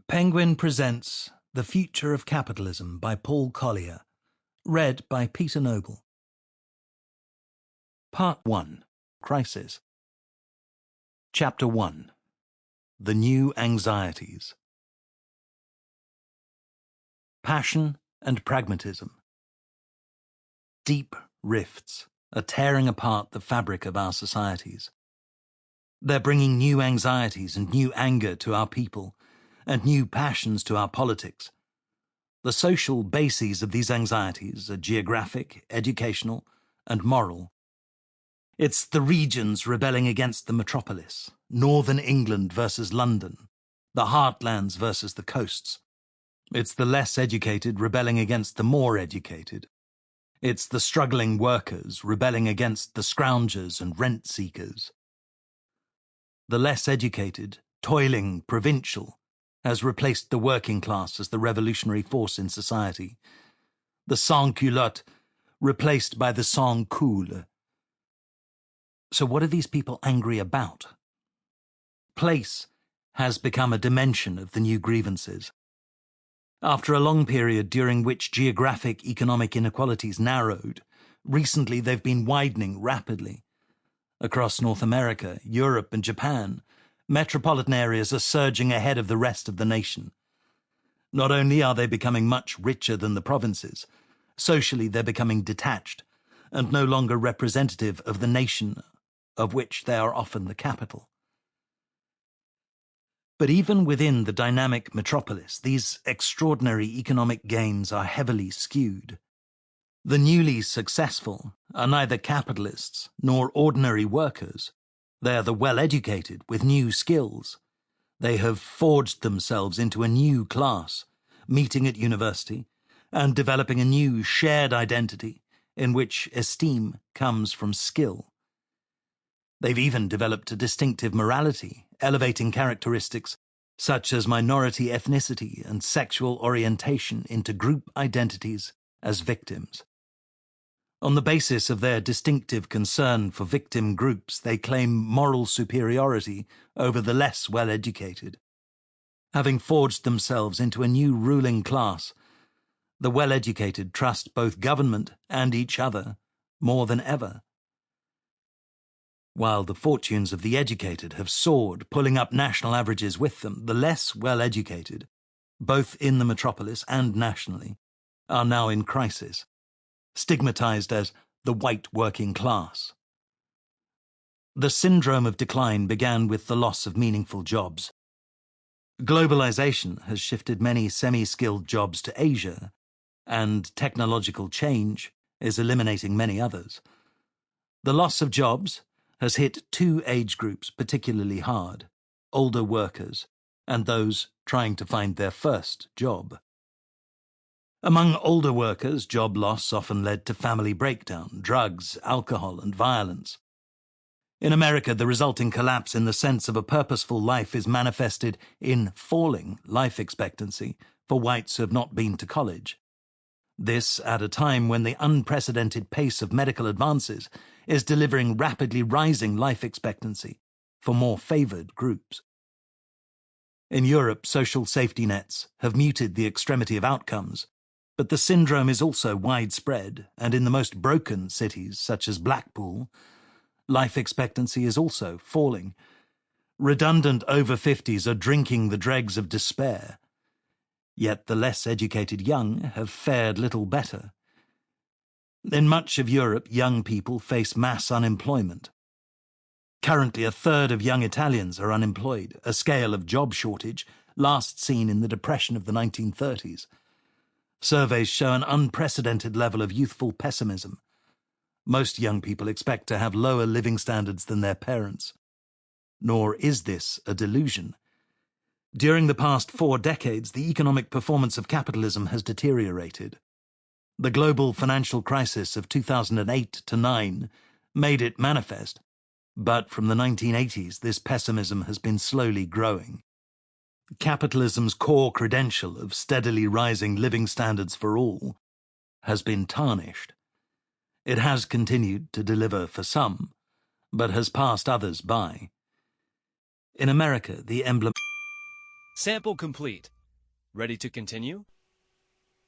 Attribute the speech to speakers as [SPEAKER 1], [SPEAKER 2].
[SPEAKER 1] Penguin presents The Future of Capitalism by Paul Collier, read by Peter Noble. Part 1. Crisis. Chapter 1. The New Anxieties. Passion and pragmatism. Deep rifts are tearing apart the fabric of our societies. They're bringing new anxieties and new anger to our people, and new passions to our politics. The social bases of these anxieties are geographic, educational, and moral. It's the regions rebelling against the metropolis, Northern England versus London, the heartlands versus the coasts. It's the less educated rebelling against the more educated. It's the struggling workers rebelling against the scroungers and rent-seekers. The less educated, toiling provincial has replaced the working class as the revolutionary force in society. The sans-culotte replaced by the sans-culotte. So what are these people angry about? Place has become a dimension of the new grievances. After a long period during which geographic economic inequalities narrowed, recently they've been widening rapidly. Across North America, Europe and Japan, metropolitan areas are surging ahead of the rest of the nation. Not only are they becoming much richer than the provinces, socially they're becoming detached and no longer representative of the nation of which they are often the capital. But even within the dynamic metropolis, these extraordinary economic gains are heavily skewed. The newly successful are neither capitalists nor ordinary workers. They are the well-educated with new skills. They have forged themselves into a new class, meeting at university, and developing a new shared identity in which esteem comes from skill. They've even developed a distinctive morality, elevating characteristics such as minority ethnicity and sexual orientation into group identities as victims. On the basis of their distinctive concern for victim groups, they claim moral superiority over the less well-educated. Having forged themselves into a new ruling class, the well-educated trust both government and each other more than ever. While the fortunes of the educated have soared, pulling up national averages with them, the less well-educated, both in the metropolis and nationally, are now in crisis, stigmatized as the white working class. The syndrome of decline began with the loss of meaningful jobs. Globalization has shifted many semi-skilled jobs to Asia, and technological change is eliminating many others. The loss of jobs has hit two age groups particularly hard: older workers and those trying to find their first job. Among older workers, job loss often led to family breakdown, drugs, alcohol, and violence. In America, the resulting collapse in the sense of a purposeful life is manifested in falling life expectancy for whites who have not been to college. This at a time when the unprecedented pace of medical advances is delivering rapidly rising life expectancy for more favored groups. In Europe, social safety nets have muted the extremity of outcomes, but the syndrome is also widespread, and in the most broken cities, such as Blackpool, life expectancy is also falling. Redundant over-50s are drinking the dregs of despair. Yet the less educated young have fared little better. In much of Europe, young people face mass unemployment. Currently, a third of young Italians are unemployed, a scale of job shortage last seen in the Depression of the 1930s. Surveys show an unprecedented level of youthful pessimism. Most young people expect to have lower living standards than their parents. Nor is this a delusion. During the past 4 decades, the economic performance of capitalism has deteriorated. The global financial crisis of 2008-9 made it manifest, but from the 1980s, this pessimism has been slowly growing. Capitalism's core credential of steadily rising living standards for all has been tarnished. It has continued to deliver for some, but has passed others by. In America, the emblem...
[SPEAKER 2] Sample complete. Ready to continue?